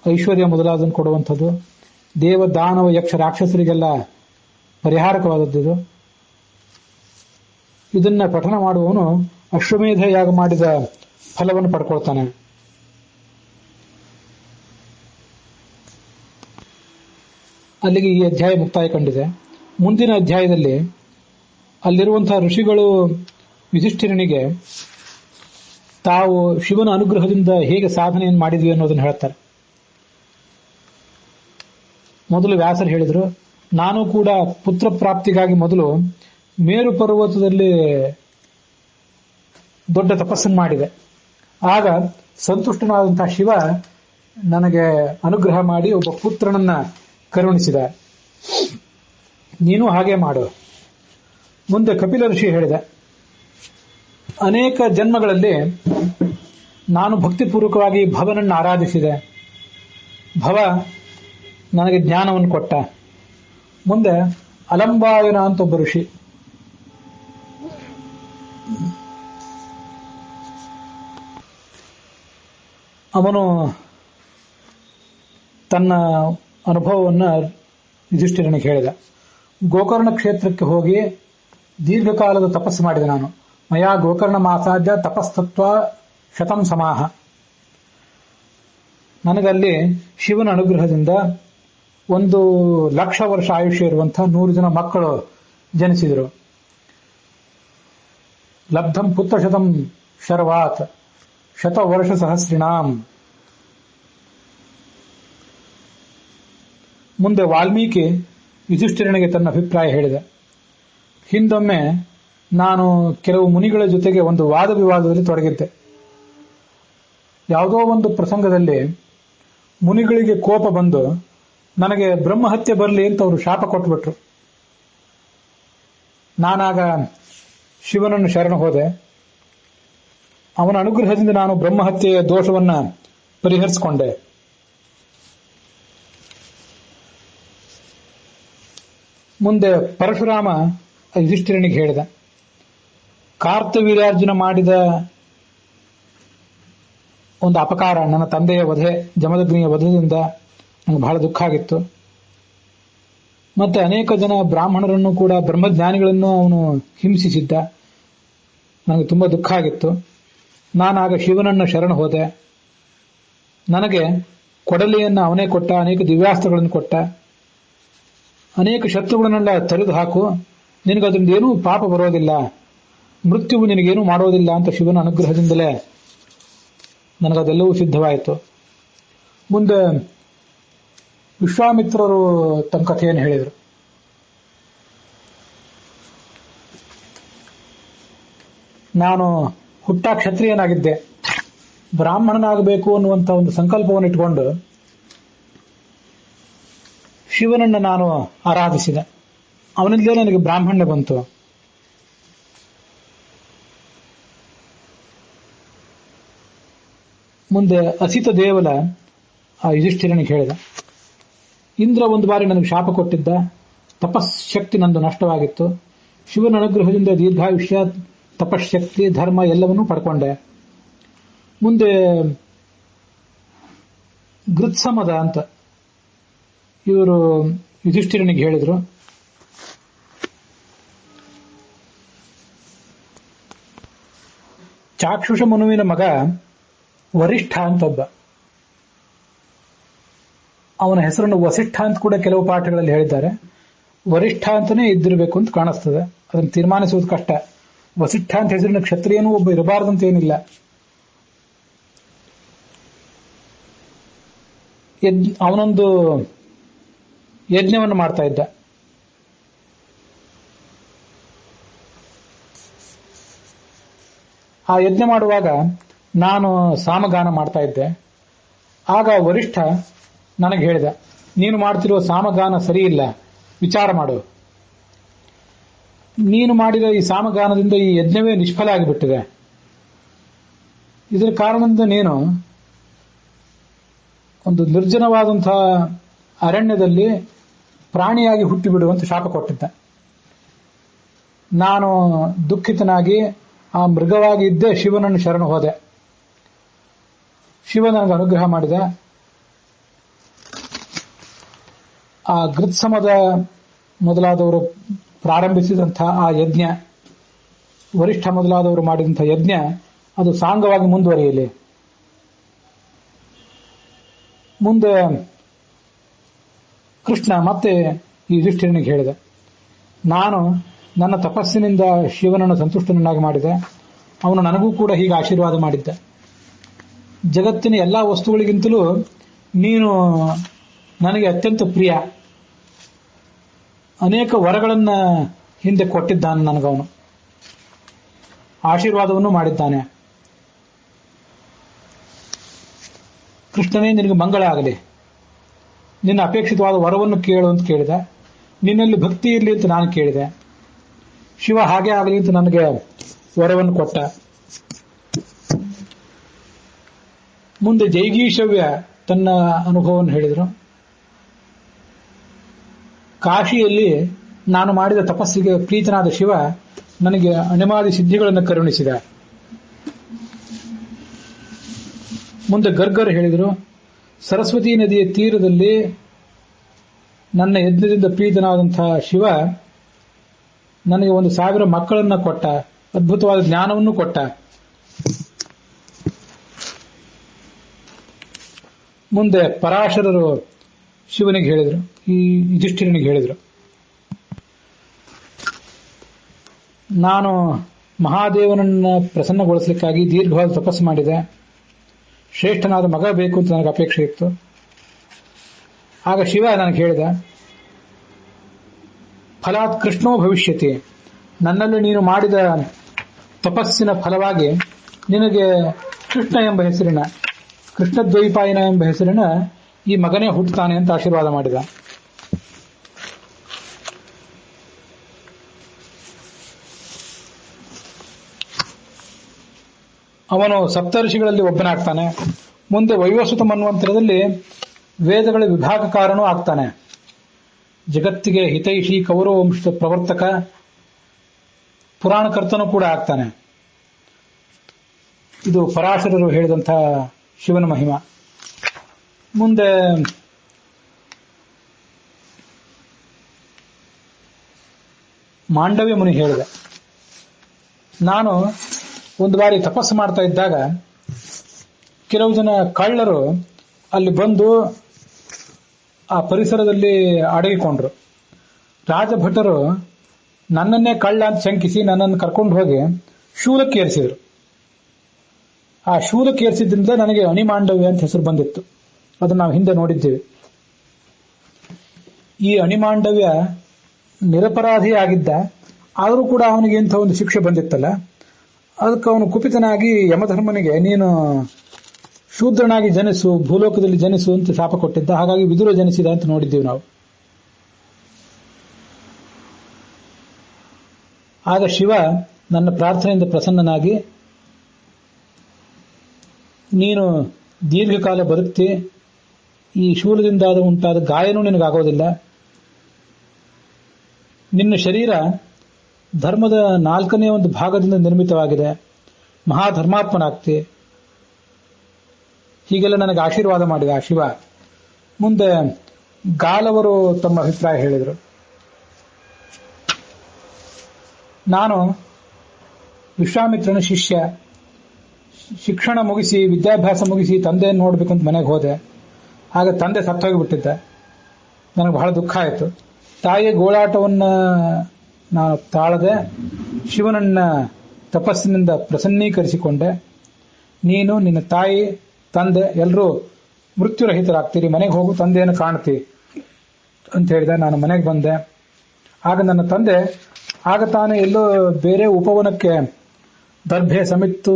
ಐಶ್ವರ್ಯ ಮೊದಲಾದನ್ನು ಕೊಡುವಂಥದ್ದು, ದೇವ ದಾನವ ಯಕ್ಷ ರಾಕ್ಷಸರಿಗೆಲ್ಲ ಪರಿಹಾರಕವಾದದ್ದು. ಇದನ್ನ ಪಠನ ಮಾಡುವವನು ಅಶ್ವಮೇಧ ಯಾಗ ಮಾಡಿದ ಫಲವನ್ನು ಪಡ್ಕೊಳ್ತಾನೆ. ಅಲ್ಲಿಗೆ ಈ ಅಧ್ಯಾಯ ಮುಕ್ತಾಯ ಕಂಡಿದೆ. ಮುಂದಿನ ಅಧ್ಯಾಯದಲ್ಲಿ ಅಲ್ಲಿರುವಂತಹ ಋಷಿಗಳು ಯುಧಿಷ್ಠಿರನಿಗೆ ತಾವು ಶಿವನ ಅನುಗ್ರಹದಿಂದ ಹೇಗೆ ಸಾಧನೆಯನ್ನು ಮಾಡಿದ್ವಿ ಅನ್ನೋದನ್ನು ಹೇಳ್ತಾರೆ. ಮೊದಲು ವ್ಯಾಸರು ಹೇಳಿದ್ರು, ನಾನು ಕೂಡ ಪುತ್ರ ಪ್ರಾಪ್ತಿಗಾಗಿ ಮೊದಲು ಮೇರು ಪರ್ವತದಲ್ಲಿ ದೊಡ್ಡ ತಪಸ್ಸನ್ನು ಮಾಡಿದೆ. ಆಗ ಸಂತುಷ್ಟನಾದಂತಹ ಶಿವ ನನಗೆ ಅನುಗ್ರಹ ಮಾಡಿ ಒಬ್ಬ ಪುತ್ರನನ್ನ ಕರುಣಿಸಿದ. ನೀನು ಹಾಗೆ ಮಾಡು. ಮುಂದೆ ಕಪಿಲ ಋಷಿ ಹೇಳಿದ, ಅನೇಕ ಜನ್ಮಗಳಲ್ಲಿ ನಾನು ಭಕ್ತಿಪೂರ್ವಕವಾಗಿ ಭವನನ್ನು ಆರಾಧಿಸಿದೆ. ಭವ ನನಗೆ ಜ್ಞಾನವನ್ನು ಕೊಟ್ಟ. ಮುಂದೆ ಅಲಂಬಾಯನ ಅಂತ ಒಬ್ಬ ಋಷಿ, ಅವನು ತನ್ನ ಅನುಭವವನ್ನು ಯುಧಿಷ್ಠಿರನಿಗೆ ಹೇಳಿದ. ಗೋಕರ್ಣ ಕ್ಷೇತ್ರಕ್ಕೆ ಹೋಗಿ ದೀರ್ಘಕಾಲದ ತಪಸ್ಸು ಮಾಡಿದೆ ನಾನು. ಮಯಾ ಗೋಕರ್ಣ ಮಾಸಾಧ್ಯ ತಪಸ್ತತ್ವ ಶತಂ ಸಮಾಹ. ನನಗಲ್ಲಿ ಶಿವನ ಅನುಗ್ರಹದಿಂದ 1,00,000 ವರ್ಷ ಆಯುಷ್ಯ ಇರುವಂತಹ 100 ಜನ ಮಕ್ಕಳು ಜನಿಸಿದರು. ಲಬ್ಧಂ ಪುತ್ರ ಶತಂ ಶರ್ವಾತ್ ಶತವರ್ಷ ಸಹಸ್ರಿಣಾಂ ಮುಂದೆ ವಾಲ್ಮೀಕಿ ಯುಧಿಷ್ಠಿರನಿಗೆ ತನ್ನ ಅಭಿಪ್ರಾಯ ಹೇಳಿದ. ಹಿಂದೊಮ್ಮೆ ನಾನು ಕೆಲವು ಮುನಿಗಳ ಜೊತೆಗೆ ಒಂದು ವಾದ ವಿವಾದದಲ್ಲಿ ತೊಡಗಿದ್ದೆ. ಯಾವುದೋ ಒಂದು ಪ್ರಸಂಗದಲ್ಲಿ ಮುನಿಗಳಿಗೆ ಕೋಪ ಬಂದು ನನಗೆ ಬ್ರಹ್ಮಹತ್ಯೆ ಬರಲಿ ಅಂತ ಅವರು ಶಾಪ ಕೊಟ್ಟುಬಿಟ್ರು. ನಾನಾಗ ಶಿವನನ್ನು ಶರಣ ಹೋದೆ. ಅವನ ಅನುಗ್ರಹದಿಂದ ನಾನು ಬ್ರಹ್ಮಹತ್ಯೆಯ ದೋಷವನ್ನ ಪರಿಹರಿಸಿಕೊಂಡೆ. ಮುಂದೆ ಪರಶುರಾಮ ಯುಧಿಷ್ಠಿರನಿಗೆ ಹೇಳಿದ, ಕಾರ್ತವೀರ್ಯಾರ್ಜುನ ಮಾಡಿದ ಒಂದು ಅಪಕಾರ, ನನ್ನ ತಂದೆಯ ವಧೆ, ಜಮದಗ್ನಿಯ ವಧೆಯಿಂದ ನನಗೆ ಬಹಳ ದುಃಖ ಆಗಿತ್ತು. ಮತ್ತೆ ಅನೇಕ ಜನ ಬ್ರಾಹ್ಮಣರನ್ನು ಕೂಡ, ಬ್ರಹ್ಮಜ್ಞಾನಿಗಳನ್ನು ಅವನು ಹಿಂಸಿಸಿದ್ದ. ನನಗೆ ತುಂಬಾ ದುಃಖ ಆಗಿತ್ತು. ನಾನಾಗ ಶಿವನನ್ನ ಶರಣ ಹೋದೆ. ನನಗೆ ಕೊಡಲಿಯನ್ನು ಅವನೇ ಕೊಟ್ಟ, ಅನೇಕ ದಿವ್ಯಾಸ್ತ್ರಗಳನ್ನು ಕೊಟ್ಟ, ಅನೇಕ ಶತ್ರುಗಳನ್ನೆಲ್ಲ ತರಿದು ಹಾಕು, ನಿನಗದ್ರಿಂದ ಏನೂ ಪಾಪ ಬರೋದಿಲ್ಲ, ಮೃತ್ಯುವು ನಿನಗೇನೂ ಮಾಡೋದಿಲ್ಲ ಅಂತ ಶಿವನ ಅನುಗ್ರಹದಿಂದಲೇ ನನಗದೆಲ್ಲವೂ ಸಿದ್ಧವಾಯಿತು. ಮುಂದೆ ವಿಶ್ವಾಮಿತ್ರರು ತಮ್ಮ ಕಥೆಯನ್ನು ಹೇಳಿದರು. ನಾನು ಹುಟ್ಟ ಕ್ಷತ್ರಿಯನಾಗಿದ್ದೆ, ಬ್ರಾಹ್ಮಣನಾಗಬೇಕು ಅನ್ನುವಂಥ ಒಂದು ಸಂಕಲ್ಪವನ್ನು ಇಟ್ಕೊಂಡು ಶಿವನನ್ನು ನಾನು ಆರಾಧಿಸಿದೆ. ಅವನಿಂದಲೇ ನನಗೆ ಬ್ರಾಹ್ಮಣ್ಯ ಬಂತು. ಮುಂದೆ ಅಸಿತ ದೇವಲ ಆ ಯುಧಿಷ್ಠಿರನಿಗೆ ಹೇಳಿದ, ಇಂದ್ರ ಒಂದು ಬಾರಿ ನನಗೆ ಶಾಪ ಕೊಟ್ಟಿದ್ದ, ತಪಶಕ್ತಿ ನಂದು ನಷ್ಟವಾಗಿತ್ತು. ಶಿವನ ಅನುಗ್ರಹದಿಂದ ದೀರ್ಘಾಯುಷ್ಯ, ತಪಶಕ್ತಿ, ಧರ್ಮ ಎಲ್ಲವನ್ನೂ ಪಡ್ಕೊಂಡೆ. ಮುಂದೆ ಗೃತ್ಸಮದ ಅಂತ ಇವರು ಯುಧಿಷ್ಠಿರನಿಗೆ ಹೇಳಿದ್ರು, ಚಾಕ್ಷುಷ ಮನುವಿನ ಮಗ ವರಿಷ್ಠ ಅಂತ ಒಬ್ಬ, ಅವನ ಹೆಸರನ್ನು ವಸಿಷ್ಠ ಅಂತ ಕೂಡ ಕೆಲವು ಪಾಠಗಳಲ್ಲಿ ಹೇಳಿದ್ದಾರೆ. ವರಿಷ್ಠ ಅಂತಾನೆ ಇದ್ದಿರಬೇಕು ಅಂತ ಕಾಣಿಸ್ತದೆ, ಅದನ್ನು ತೀರ್ಮಾನಿಸುವುದು ಕಷ್ಟ. ವಸಿಷ್ಠ ಅಂತ ಹೆಸರಿನ ಕ್ಷತ್ರಿಯನೂ ಒಬ್ಬ ಇರಬಾರದಂತೇನಿಲ್ಲ. ಅವನೊಂದು ಯಜ್ಞವನ್ನು ಮಾಡ್ತಾ ಇದ್ದ. ಆ ಯಜ್ಞ ಮಾಡುವಾಗ ನಾನು ಸಾಮಗಾನ ಮಾಡ್ತಾ ಇದ್ದೆ. ಆಗ ವರಿಷ್ಠ ನನಗೆ ಹೇಳಿದ, ನೀನು ಮಾಡ್ತಿರುವ ಸಾಮಗಾನ ಸರಿ ಇಲ್ಲ, ವಿಚಾರ ಮಾಡು. ನೀನು ಮಾಡಿದ ಈ ಸಾಮಗಾನದಿಂದ ಈ ಯಜ್ಞವೇ ನಿಷ್ಫಲ ಆಗಿಬಿಟ್ಟಿದೆ. ಇದರ ಕಾರಣದಿಂದ ನೀನು ಒಂದು ನಿರ್ಜನವಾದಂತಹ ಅರಣ್ಯದಲ್ಲಿ ಪ್ರಾಣಿಯಾಗಿ ಹುಟ್ಟಿಬಿಡುವಂತ ಶಾಪ ಕೊಟ್ಟಿದ್ದ. ನಾನು ದುಃಖಿತನಾಗಿ ಆ ಮೃಗವಾಗಿ ಇದ್ದೇ ಶಿವನನ್ನು ಶರಣ ಹೋದೆ. ಶಿವ ನನಗೆ ಅನುಗ್ರಹ ಮಾಡಿದ. ಆ ಗೃತ್ಸಮದ ಮೊದಲಾದವರು ಪ್ರಾರಂಭಿಸಿದಂತಹ ಆ ಯಜ್ಞ, ವರಿಷ್ಠ ಮೊದಲಾದವರು ಮಾಡಿದಂತಹ ಯಜ್ಞ, ಅದು ಸಾಂಗವಾಗಿ ಮುಂದುವರಿಯಲಿ. ಮುಂದೆ ಕೃಷ್ಣ ಮತ್ತೆ ಈ ಯುಧಿಷ್ಠಿರನಿಗೆ ಹೇಳಿದ, ನಾನು ನನ್ನ ತಪಸ್ಸಿನಿಂದ ಶಿವನನ್ನು ಸಂತುಷ್ಟನನ್ನಾಗಿ ಮಾಡಿದೆ. ಅವನು ನನಗೂ ಕೂಡ ಹೀಗೆ ಆಶೀರ್ವಾದ ಮಾಡಿದ್ದ. ಜಗತ್ತಿನ ಎಲ್ಲಾ ವಸ್ತುಗಳಿಗಿಂತಲೂ ನೀನು ನನಗೆ ಅತ್ಯಂತ ಪ್ರಿಯ. ಅನೇಕ ವರಗಳನ್ನ ಹಿಂದೆ ಕೊಟ್ಟಿದ್ದಾನೆ ನನಗವನು, ಆಶೀರ್ವಾದವನ್ನು ಮಾಡಿದ್ದಾನೆ. ಕೃಷ್ಣನೇ ನಿನಗೆ ಮಂಗಳ ಆಗಲಿ, ನಿನ್ನ ಅಪೇಕ್ಷಿತವಾದ ವರವನ್ನು ಕೇಳು ಅಂತ ಕೇಳಿದೆ. ನಿನ್ನಲ್ಲಿ ಭಕ್ತಿ ಇರಲಿ ಅಂತ ನಾನು ಕೇಳಿದೆ. ಶಿವ ಹಾಗೆ ಆಗಲಿ ಅಂತ ನನಗೆ ವರವನ್ನು ಕೊಟ್ಟ. ಮುಂದೆ ಜೈಗೀಶವ್ಯ ತನ್ನ ಅನುಭವವನ್ನು ಹೇಳಿದರು. ಕಾಶಿಯಲ್ಲಿ ನಾನು ಮಾಡಿದ ತಪಸ್ಸಿಗೆ ಪ್ರೀತನಾದ ಶಿವ ನನಗೆ ಅಣಿಮಾದಿ ಸಿದ್ಧಿಗಳನ್ನು ಕರುಣಿಸಿದ. ಮುಂದೆ ಗರ್ಗರ್ ಹೇಳಿದರು, ಸರಸ್ವತಿ ನದಿಯ ತೀರದಲ್ಲಿ ನನ್ನ ಯಜ್ಞದಿಂದ ಪ್ರೀತನಾದಂತಹ ಶಿವ ನನಗೆ 1,000 ಮಕ್ಕಳನ್ನ ಕೊಟ್ಟ, ಅದ್ಭುತವಾದ ಜ್ಞಾನವನ್ನು ಕೊಟ್ಟ. ಮುಂದೆ ಪರಾಶರರು ಶಿವನಿಗೆ ಹೇಳಿದರು, ಈ ಯುಧಿಷ್ಠಿರನಿಗೆ ಹೇಳಿದರು, ನಾನು ಮಹಾದೇವನನ್ನ ಪ್ರಸನ್ನಗೊಳಿಸಲಿಕ್ಕಾಗಿ ದೀರ್ಘವಾದ ತಪಸ್ಸು ಮಾಡಿದೆ. ಶ್ರೇಷ್ಠನಾದ ಮಗ ಬೇಕು ಅಂತ ನನಗೆ ಅಪೇಕ್ಷೆ ಇತ್ತು. ಆಗ ಶಿವ ನನಗೆ ಹೇಳಿದ, ಫಲಾತ್ ಕೃಷ್ಣೋ ಭವಿಷ್ಯತಿ, ನನ್ನಲ್ಲಿ ನೀನು ಮಾಡಿದ ತಪಸ್ಸಿನ ಫಲವಾಗಿ ನಿನಗೆ ಕೃಷ್ಣ ಎಂಬ ಹೆಸರಿನ, ಕೃಷ್ಣದ್ವೈಪಾಯನ ಎಂಬ ಹೆಸರಿನ ಈ ಮಗನೇ ಹುಟ್ಟುತ್ತಾನೆ ಅಂತ ಆಶೀರ್ವಾದ ಮಾಡಿದ. ಅವನು ಸಪ್ತರ್ಷಿಗಳಲ್ಲಿ ಒಬ್ಬನಾಗ್ತಾನೆ. ಮುಂದೆ ವೈವಸ್ವತ ಮನ್ವಂತರದಲ್ಲಿ ವೇದಗಳ ವಿಭಾಗಕಾರನೂ ಆಗ್ತಾನೆ. ಜಗತ್ತಿಗೆ ಹಿತೈಷಿ ಕೌರವ ವಂಶದ ಪ್ರವರ್ತಕ, ಪುರಾಣಕರ್ತನೂ ಕೂಡ ಆಗ್ತಾನೆ. ಇದು ಪರಾಶರರು ಹೇಳಿದಂತಹ ಶಿವನ ಮಹಿಮ. ಮುಂದೆ ಮಾಂಡವ್ಯ ಮುನಿ ಹೇಳಿದೆ, ನಾನು ಒಂದು ಬಾರಿ ತಪಸ್ಸು ಮಾಡ್ತಾ ಇದ್ದಾಗ ಕೆಲವು ಜನ ಕಳ್ಳರು ಅಲ್ಲಿ ಬಂದು ಆ ಪರಿಸರದಲ್ಲಿ ಅಡಗಿಕೊಂಡ್ರು. ರಾಜಭಟರು ನನ್ನನ್ನೇ ಕಳ್ಳ ಅಂತ ಶಂಕಿಸಿ ನನ್ನನ್ನು ಕರ್ಕೊಂಡು ಹೋಗಿ ಶೂಲಕ್ಕೆ ಏರಿಸಿದ್ರು. ಆ ಶೂಲಕ್ಕೆ ಏರಿಸಿದ್ರಿಂದ ನನಗೆ ಅಣಿಮಾಂಡವ್ಯ ಅಂತ ಹೆಸರು ಬಂದಿತ್ತು. ಅದನ್ನು ನಾವು ಹಿಂದೆ ನೋಡಿದ್ದೇವೆ. ಈ ಅಣಿಮಾಂಡವ್ಯ ನಿರಪರಾಧಿ ಆಗಿದ್ದ, ಆದರೂ ಕೂಡ ಅವನಿಗೆ ಇಂಥ ಒಂದು ಶಿಕ್ಷೆ ಬಂದಿತ್ತಲ್ಲ, ಅದಕ್ಕೆ ಅವನು ಕುಪಿತನಾಗಿ ಯಮಧರ್ಮನಿಗೆ ನೀನು ಶೂದ್ರನಾಗಿ ಜನಿಸು, ಭೂಲೋಕದಲ್ಲಿ ಜನಿಸು ಅಂತ ಶಾಪ ಕೊಟ್ಟಿದ್ದ. ಹಾಗಾಗಿ ವಿದುರ ಜನಿಸಿದ ಅಂತ ನೋಡಿದ್ದೀವಿ ನಾವು. ಆಗ ಶಿವ ನನ್ನ ಪ್ರಾರ್ಥನೆಯಿಂದ ಪ್ರಸನ್ನನಾಗಿ, ನೀನು ದೀರ್ಘಕಾಲ ಬದುಕ್ತಿ, ಈ ಶೂಲದಿಂದ ಉಂಟಾದ ಗಾಯನೂ ನಿನಗಾಗೋದಿಲ್ಲ, ನಿನ್ನ ಶರೀರ ಧರ್ಮದ 4ನೇ ಒಂದು ಭಾಗದಿಂದ ನಿರ್ಮಿತವಾಗಿದೆ, ಮಹಾಧರ್ಮಾತ್ಮನಾಗ್ತಿ, ಹೀಗೆಲ್ಲ ನನಗೆ ಆಶೀರ್ವಾದ ಮಾಡಿದ ಆ ಶಿವ. ಮುಂದೆ ಗಾಲವರು ತಮ್ಮ ಅಭಿಪ್ರಾಯ ಹೇಳಿದರು. ನಾನು ವಿಶ್ವಾಮಿತ್ರನ ಶಿಷ್ಯ, ಶಿಕ್ಷಣ ಮುಗಿಸಿ ವಿದ್ಯಾಭ್ಯಾಸ ಮುಗಿಸಿ ತಂದೆಯನ್ನು ನೋಡ್ಬೇಕು ಅಂತ ಮನೆಗೆ ಹೋದೆ. ಆಗ ತಂದೆ ಸತ್ತೋಗಿಬಿಟ್ಟಿದ್ದ. ನನಗೆ ಬಹಳ ದುಃಖ ಆಯಿತು. ತಾಯಿಯ ಗೋಳಾಟವನ್ನ ನಾನು ತಾಳದೆ ಶಿವನನ್ನ ತಪಸ್ಸಿನಿಂದ ಪ್ರಸನ್ನೀಕರಿಸಿಕೊಂಡೆ. ನೀನು, ನಿನ್ನ ತಾಯಿ, ತಂದೆ ಎಲ್ಲರೂ ಮೃತ್ಯುರಹಿತರಾಗ್ತೀರಿ, ಮನೆಗೆ ಹೋಗು, ತಂದೆಯನ್ನು ಕಾಣ್ತಿ ಅಂತ ಹೇಳಿದ. ನಾನು ಮನೆಗೆ ಬಂದೆ. ಆಗ ನನ್ನ ತಂದೆ ಆಗ ತಾನೇ ಎಲ್ಲೋ ಬೇರೆ ಉಪವನಕ್ಕೆ ದರ್ಭೆ ಸಮಿತ್ತು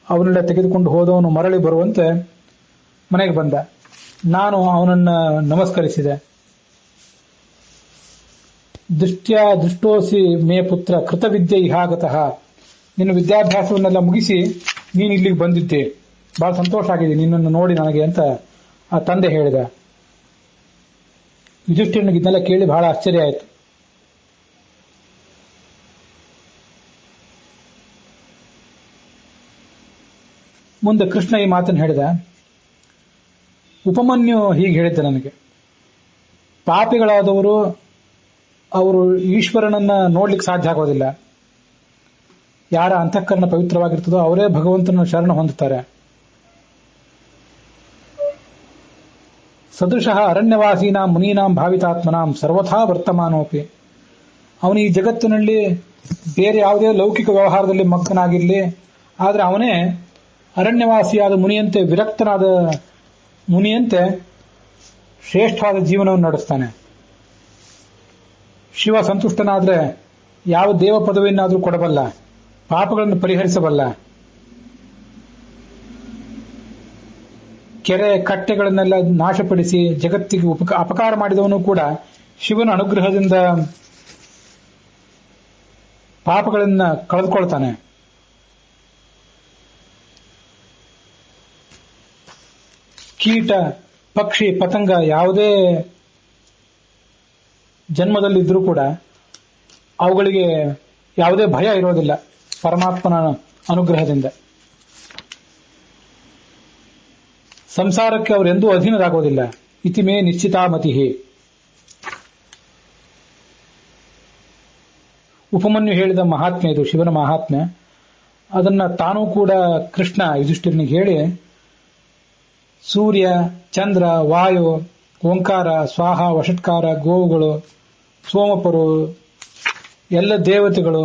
ಅವನೆಲ್ಲ ತೆಗೆದುಕೊಂಡು ಹೋದವನು ಮರಳಿ ಬರುವಂತೆ ಮನೆಗೆ ಬಂದ. ನಾನು ಅವನನ್ನ ನಮಸ್ಕರಿಸಿದೆ. ದೃಷ್ಟೋಸಿ ಮೇ ಪುತ್ರ ಕೃತವಿದ್ಯೆ ಇಹಾಗತಃ, ನಿನ್ನ ವಿದ್ಯಾಭ್ಯಾಸವನ್ನೆಲ್ಲ ಮುಗಿಸಿ ನೀನು ಇಲ್ಲಿಗೆ ಬಂದಿದ್ದೆ, ಬಹಳ ಸಂತೋಷ ಆಗಿದೆ ನಿನ್ನನ್ನು ನೋಡಿ ನನಗೆ ಅಂತ ಆ ತಂದೆ ಹೇಳಿದ. ಯುಧಿಷ್ಠಿರನಿಗೆ ಇದನ್ನೆಲ್ಲ ಕೇಳಿ ಬಹಳ ಆಶ್ಚರ್ಯ ಆಯಿತು. ಮುಂದೆ ಕೃಷ್ಣ ಈ ಮಾತನ್ನು ಹೇಳಿದ. ಉಪಮನ್ಯು ಹೀಗೆ ಹೇಳಿದ್ದ ನನಗೆ, ಪಾಪಿಗಳಾದವರು ಅವರು ಈಶ್ವರನನ್ನ ನೋಡ್ಲಿಕ್ಕೆ ಸಾಧ್ಯ ಆಗೋದಿಲ್ಲ. ಯಾರ ಅಂತಃಕರಣ ಪವಿತ್ರವಾಗಿರ್ತದೋ ಅವರೇ ಭಗವಂತನ ಶರಣ ಹೊಂದುತ್ತಾರೆ. ಸದೃಶಃ ಅರಣ್ಯವಾಸೀನಾಂ ಮುನೀನಾಂ ಭಾವಿತಾತ್ಮನಾಂ ಸರ್ವಥಾ ವರ್ತಮಾನೋಪಿ, ಅವನು ಈ ಜಗತ್ತಿನಲ್ಲಿ ಬೇರೆ ಯಾವುದೇ ಲೌಕಿಕ ವ್ಯವಹಾರದಲ್ಲಿ ಮಗ್ನಾಗಿರಲಿ, ಆದರೆ ಅವನೇ ಅರಣ್ಯವಾಸಿಯಾದ ಮುನಿಯಂತೆ, ವಿರಕ್ತನಾದ ಮುನಿಯಂತೆ ಶ್ರೇಷ್ಠವಾದ ಜೀವನವನ್ನು ನಡೆಸ್ತಾನೆ. ಶಿವ ಸಂತುಷ್ಟನಾದ್ರೆ ಯಾವ ದೇವ ಪದವಿಯನ್ನಾದರೂ ಕೊಡಬಲ್ಲ, ಪಾಪಗಳನ್ನು ಪರಿಹರಿಸಬಲ್ಲ. ಕೆರೆ ಕಟ್ಟೆಗಳನ್ನೆಲ್ಲ ನಾಶಪಡಿಸಿ ಜಗತ್ತಿಗೆ ಅಪಕಾರ ಮಾಡಿದವನು ಕೂಡ ಶಿವನ ಅನುಗ್ರಹದಿಂದ ಪಾಪಗಳನ್ನ ಕಳೆದುಕೊಳ್ತಾನೆ. ಕೀಟ, ಪಕ್ಷಿ, ಪತಂಗ ಯಾವುದೇ ಜನ್ಮದಲ್ಲಿದ್ರೂ ಕೂಡ ಅವುಗಳಿಗೆ ಯಾವುದೇ ಭಯ ಇರೋದಿಲ್ಲ ಪರಮಾತ್ಮನ ಅನುಗ್ರಹದಿಂದ. ಸಂಸಾರಕ್ಕೆ ಅವರೆಂದೂ ಅಧೀನರಾಗೋದಿಲ್ಲ. ಇತಿ ಮೇ ನಿಶ್ಚಿತಾಮತಿ. ಉಪಮನ್ಯು ಹೇಳಿದ ಮಹಾತ್ಮೆ ಇದು, ಶಿವನ ಮಹಾತ್ಮೆ. ಅದನ್ನ ತಾನೂ ಕೂಡ ಕೃಷ್ಣ ಯುಧಿಷ್ಠಿರನಿಗೆ ಹೇಳಿ, ಸೂರ್ಯ, ಚಂದ್ರ, ವಾಯು, ಓಂಕಾರ, ಸ್ವಾಹ, ವಷಟ್ಕಾರ, ಗೋವುಗಳು, ಸೋಮಪರು, ಎಲ್ಲ ದೇವತೆಗಳು,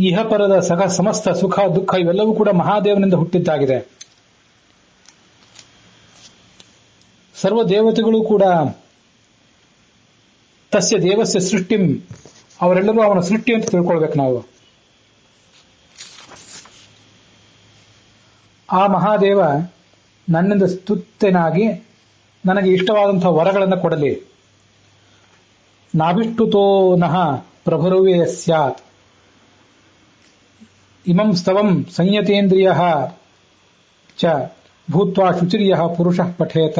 ಇಹಪರದ ಸಮಸ್ತ ಸುಖ ದುಃಖ ಇವೆಲ್ಲವೂ ಕೂಡ ಮಹಾದೇವನಿಂದ ಹುಟ್ಟಿದ್ದಾಗಿದೆ. ಸರ್ವ ದೇವತೆಗಳು ಕೂಡ ತಸ್ಯ ದೇವಸ್ಯ ಸೃಷ್ಟಿಂ, ಅವರೆಲ್ಲರೂ ಅವನ ಸೃಷ್ಟಿ ಅಂತ ತಿಳ್ಕೊಳ್ಬೇಕು ನಾವು. ಆ ಮಹಾದೇವ ನನ್ನಿಂದ ಸ್ತುತ್ಯನಾಗಿ ನನಗೆ ಇಷ್ಟವಾದಂತಹ ವರಗಳನ್ನು ಕೊಡಲಿ. ನಾಭಿಷ್ಟುತೋ ನಃ ಪ್ರಭುರವೇ ಸ್ಯಾತ್ ಇಮಂ ಸ್ತವಂ ಸಂಯತೇಂದ್ರಿಯ ಚ ಭೂತ್ವಾ ಶುಚಿರ್ಯ ಪುರುಷ ಪಠೇತ.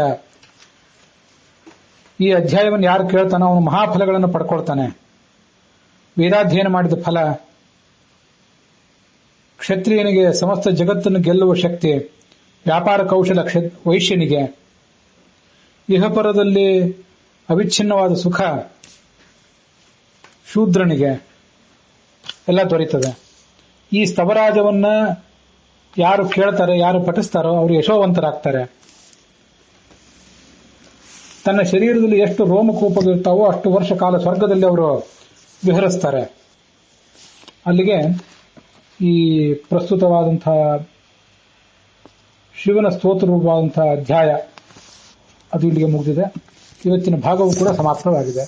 ಈ ಅಧ್ಯಾಯವನ್ನು ಯಾರು ಕೇಳ್ತಾನೋ ಅವನು ಮಹಾಫಲಗಳನ್ನು ಪಡ್ಕೊಳ್ತಾನೆ. ವೇದಾಧ್ಯಯನ ಮಾಡಿದ ಫಲ, ಕ್ಷತ್ರಿಯನಿಗೆ ಸಮಸ್ತ ಜಗತ್ತನ್ನು ಗೆಲ್ಲುವ ಶಕ್ತಿ, ವ್ಯಾಪಾರ ಕೌಶಲ ವೈಶ್ಯನಿಗೆ, ಇಹಪರದಲ್ಲಿ ಅವಿಚ್ಛಿನ್ನವಾದ ಸುಖ ಶೂದ್ರನಿಗೆ ಎಲ್ಲ ದೊರೀತದೆ. ಈ ಸ್ತವರಾಜವನ್ನ ಯಾರು ಕೇಳ್ತಾರೆ, ಯಾರು ಪಠಿಸ್ತಾರೋ ಅವರು ಯಶೋವಂತರಾಗ್ತಾರೆ. ತನ್ನ ಶರೀರದಲ್ಲಿ ಎಷ್ಟು ರೋಮಕೂಪಗಳಿರ್ತಾವೋ ಅಷ್ಟು ವರ್ಷ ಕಾಲ ಸ್ವರ್ಗದಲ್ಲಿ ಅವರು ವಿಹರಿಸ್ತಾರೆ. ಅಲ್ಲಿಗೆ ಈ ಪ್ರಸ್ತುತವಾದಂತಹ ಶಿವನ ಸ್ತೋತ್ರ ರೂಪವಾದಂತಹ ಅಧ್ಯಾಯ ಅದು ಇಲ್ಲಿಗೆ ಮುಗಿದಿದೆ. ಇವತ್ತಿನ ಭಾಗವೂ ಕೂಡ ಸಮಾಪ್ತವಾಗಿದೆ.